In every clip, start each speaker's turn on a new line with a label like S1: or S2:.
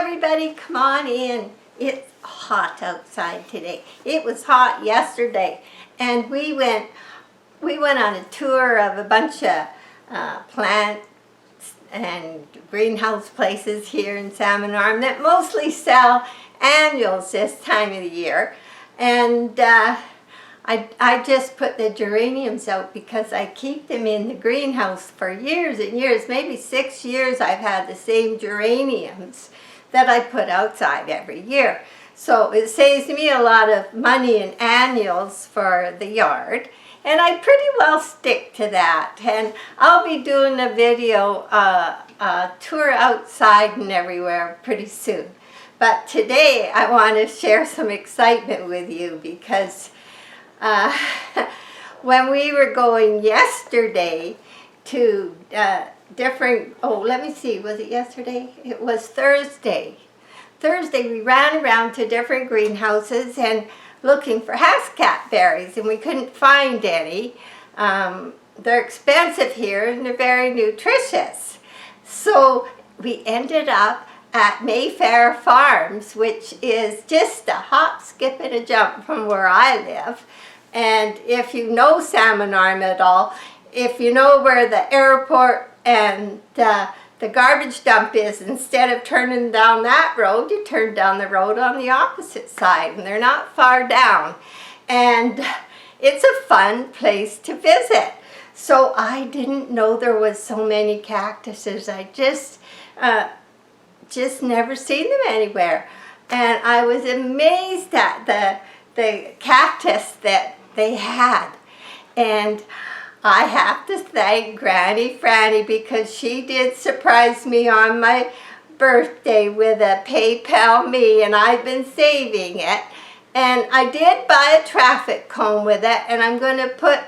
S1: everybody, come on in. It's hot outside today. It was hot yesterday, and we went on a tour of a bunch of plants and greenhouse places here in Salmon Arm that mostly sell annuals this time of the year. And I just put the geraniums out because I keep them in the greenhouse for years and years. Maybe 6 years I've had the same geraniums that I put outside every year. So it saves me a lot of money in annuals for the yard. And I pretty well stick to that. And I'll be doing a video, tour outside and everywhere pretty soon. But today I want to share some excitement with you because when we were going yesterday to different, let me see, was it yesterday? It was Thursday. Thursday we ran around to different greenhouses and looking for hascat berries, and we couldn't find any. They're expensive here and they're very nutritious. So we ended up at Mayfair Farms, which is just a hop, skip, and a jump from where I live. And if you know Salmon Arm at all, if you know where the airport and the garbage dump is, instead of turning down that road, you turn down the road on the opposite side, and they're not far down. And it's a fun place to visit. So I didn't know there was so many cactuses. I just never seen them anywhere. And I was amazed at the cactus that they had. And I have to thank Granny Franny because she did surprise me on my birthday with a PayPal me, and I've been saving it. And I did buy a traffic cone with it, and I'm going to put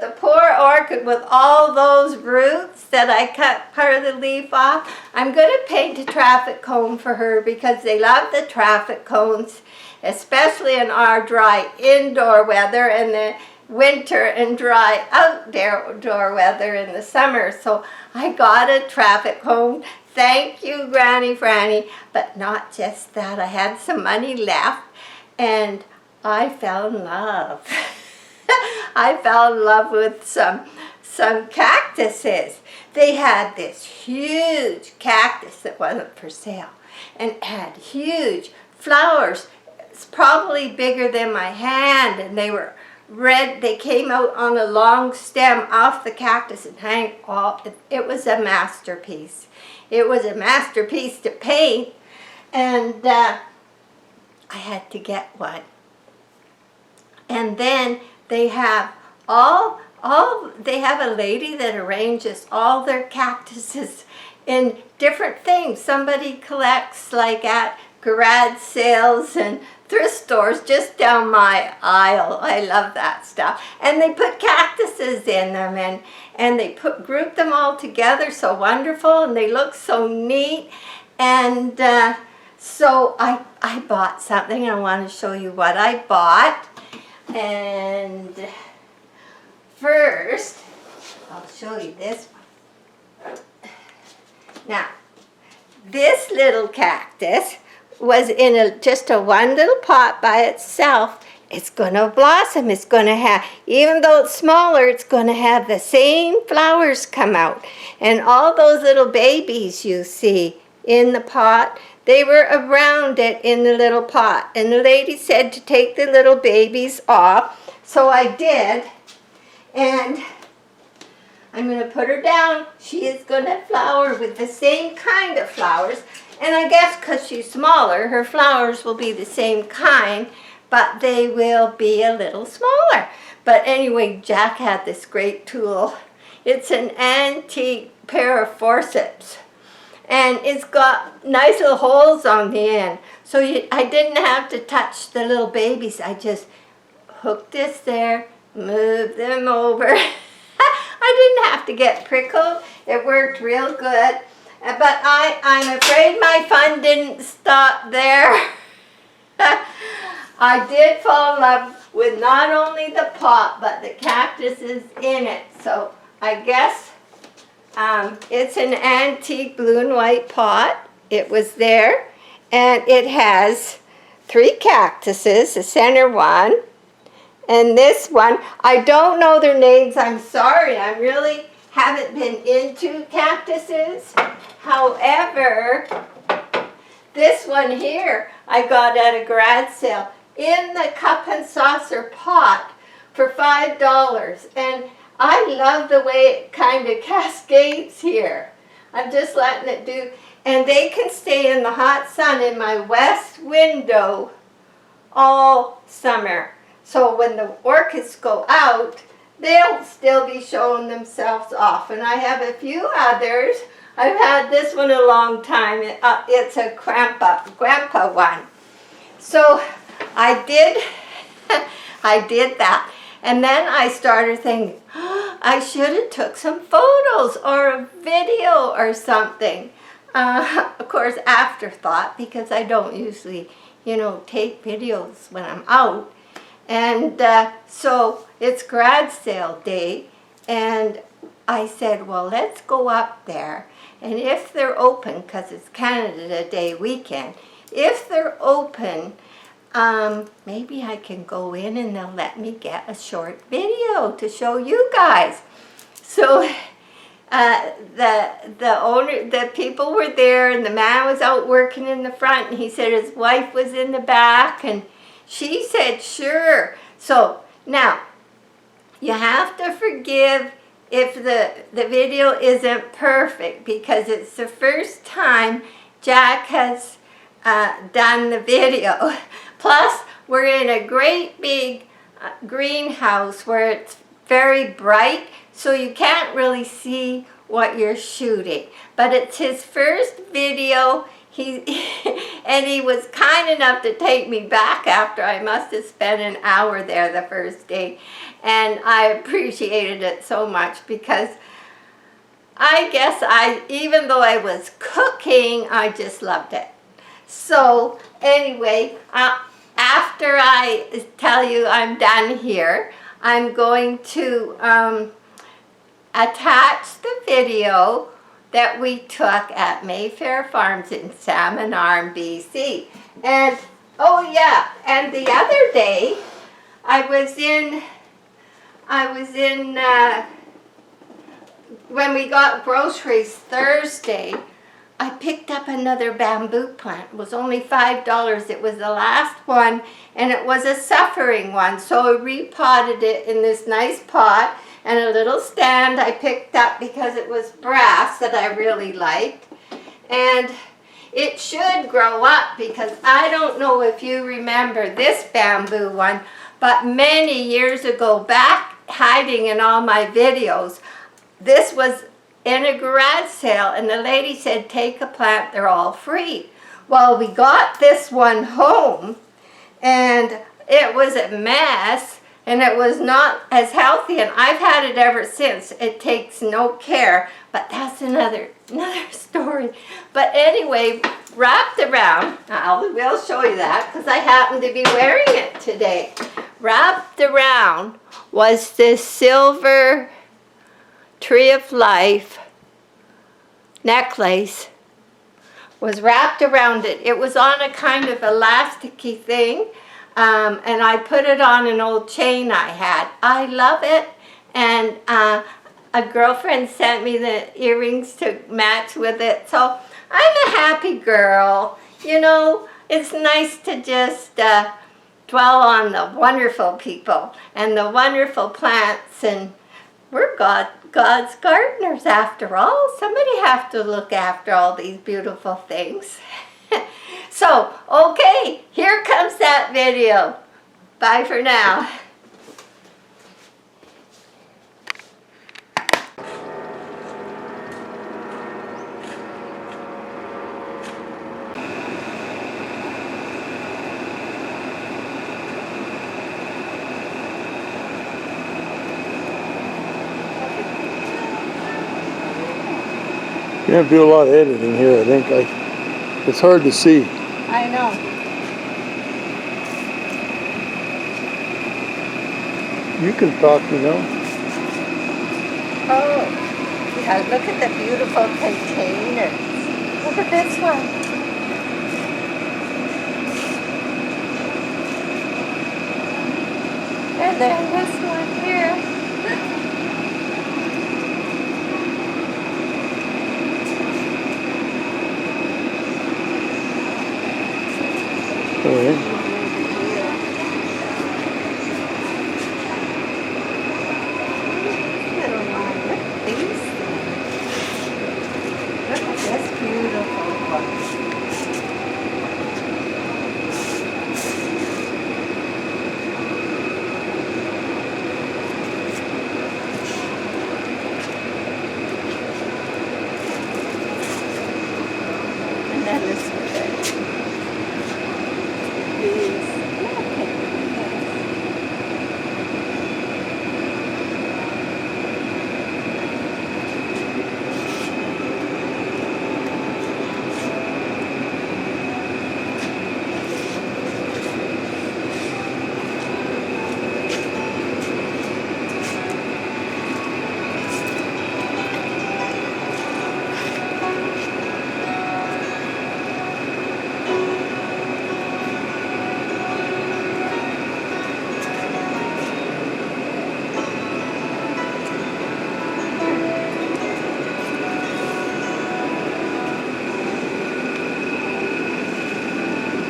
S1: the poor orchid with all those roots that I cut part of the leaf off. I'm going to paint a traffic cone for her because they love the traffic cones, especially in our dry indoor weather and the winter and dry outdoor weather in the summer. So I got a traffic cone. Thank you, Granny Franny. But not just that, I had some money left and I fell in love. I fell in love with some cactuses. They had this huge cactus that wasn't for sale and had huge flowers. It's probably bigger than my hand, and they were red. They came out on a long stem off the cactus and hang all. It was a masterpiece. It was a masterpiece to paint, and I had to get one. And then they have they have a lady that arranges all their cactuses in different things. Somebody collects like at garage sales and thrift stores just down my aisle. I love that stuff. And they put cactuses in them and they group them all together so wonderful, and they look so neat. And so I bought something. I want to show you what I bought. And first, I'll show you this one. Now, this little cactus was in just a one little pot by itself. It's going to blossom. It's going to have, even though it's smaller, it's going to have the same flowers come out. And all those little babies you see in the pot, they were around it in the little pot. And the lady said to take the little babies off. So I did. And I'm going to put her down. She is going to flower with the same kind of flowers. And I guess because she's smaller, her flowers will be the same kind, but they will be a little smaller. But anyway, Jack had this great tool. It's an antique pair of forceps. And it's got nice little holes on the end. So I didn't have to touch the little babies. I just hooked this there, moved them over. I didn't have to get prickled. It worked real good. But I'm afraid my fun didn't stop there. I did fall in love with not only the pot, but the cactuses in it. So I guess It's an antique blue and white pot. It was there, and it has 3 cactuses, the center one, and this one. I don't know their names. I'm sorry. I really haven't been into cactuses. However, this one here I got at a garage sale in the cup and saucer pot for $5, and I love the way it kind of cascades here. I'm just letting it do, and they can stay in the hot sun in my west window all summer. So when the orchids go out, they'll still be showing themselves off. And I have a few others. I've had this one a long time. It's a grandpa one. So I did that. And then I started thinking, oh, I should have took some photos or a video or something. Of course, afterthought, because I don't usually, take videos when I'm out. And so it's garage sale day, and I said, well, let's go up there. And if they're open, because it's Canada Day weekend, if they're open, maybe I can go in and they'll let me get a short video to show you guys. So the people were there, and the man was out working in the front, and he said his wife was in the back, and she said sure. So now you have to forgive if the video isn't perfect, because it's the first time Jack has done the video. Plus, we're in a great big greenhouse where it's very bright, so you can't really see what you're shooting. But it's his first video. And he was kind enough to take me back after I must have spent an hour there the first day. And I appreciated it so much, because I guess even though I was cooking, I just loved it. So anyway, after I tell you I'm done here, I'm going to attach the video that we took at Mayfair Farms in Salmon Arm, BC. And, oh yeah, and the other day, when we got groceries Thursday, I picked up another bamboo plant. It was only $5. It was the last one, and it was a suffering one. So I repotted it in this nice pot, and a little stand I picked up because it was brass that I really liked. And it should grow up, because I don't know if you remember this bamboo one, but many years ago, back hiding in all my videos, this was in a garage sale, and the lady said, take a plant, they're all free. Well, we got this one home, and it was a mess, and it was not as healthy, and I've had it ever since. It takes no care, but that's another story. But anyway, wrapped around, we'll show you that, because I happen to be wearing it today. Wrapped around was this silver Tree of Life necklace. Was wrapped around it. It was on a kind of elasticy thing, and I put it on an old chain I had. I love it, and a girlfriend sent me the earrings to match with it, so I'm a happy girl. It's nice to just dwell on the wonderful people and the wonderful plants, and we're God's gardeners after all. Somebody have to look after all these beautiful things. So, okay, here comes that video. Bye for now.
S2: You have to do a lot of editing here, I think. It's hard to see.
S1: I know.
S2: You can talk,
S1: Oh, Yeah, look at the beautiful containers. Look at this one. And then this one here.
S2: All right.
S1: Little one. Look at these things. Look at this beautiful one. And then this one there. These.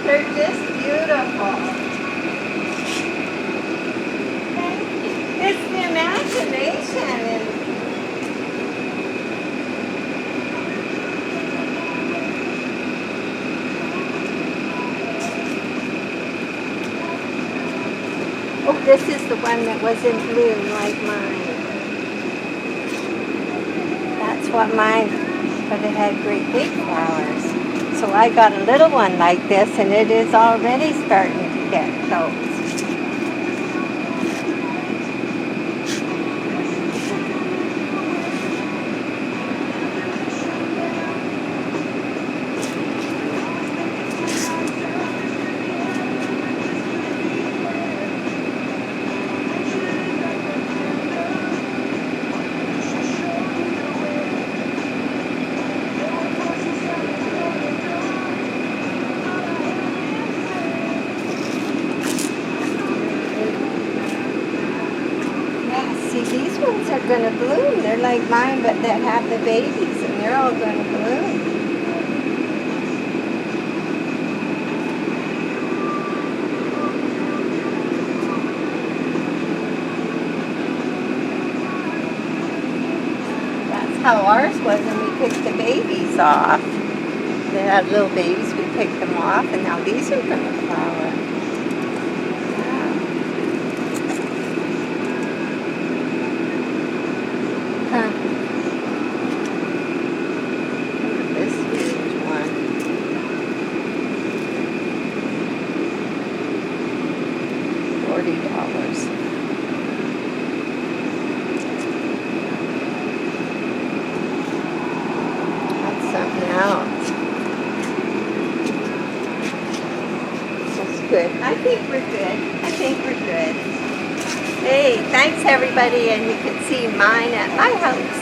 S1: They're just beautiful. It's the imagination. And oh, this is the one that was in bloom like mine. That's what mine, but it had great big flowers. So I got a little one like this, and it is already starting to get those. See, these ones are going to bloom. They're like mine, but that have the babies, and they're all going to bloom. That's how ours was when we picked the babies off. They had little babies, we picked them off, and now these are going to flower. Huh. Look at this huge one. $40. That's something else. That's good. I think we're good. I think we're good. Hey, thanks everybody, and you can see mine at my house.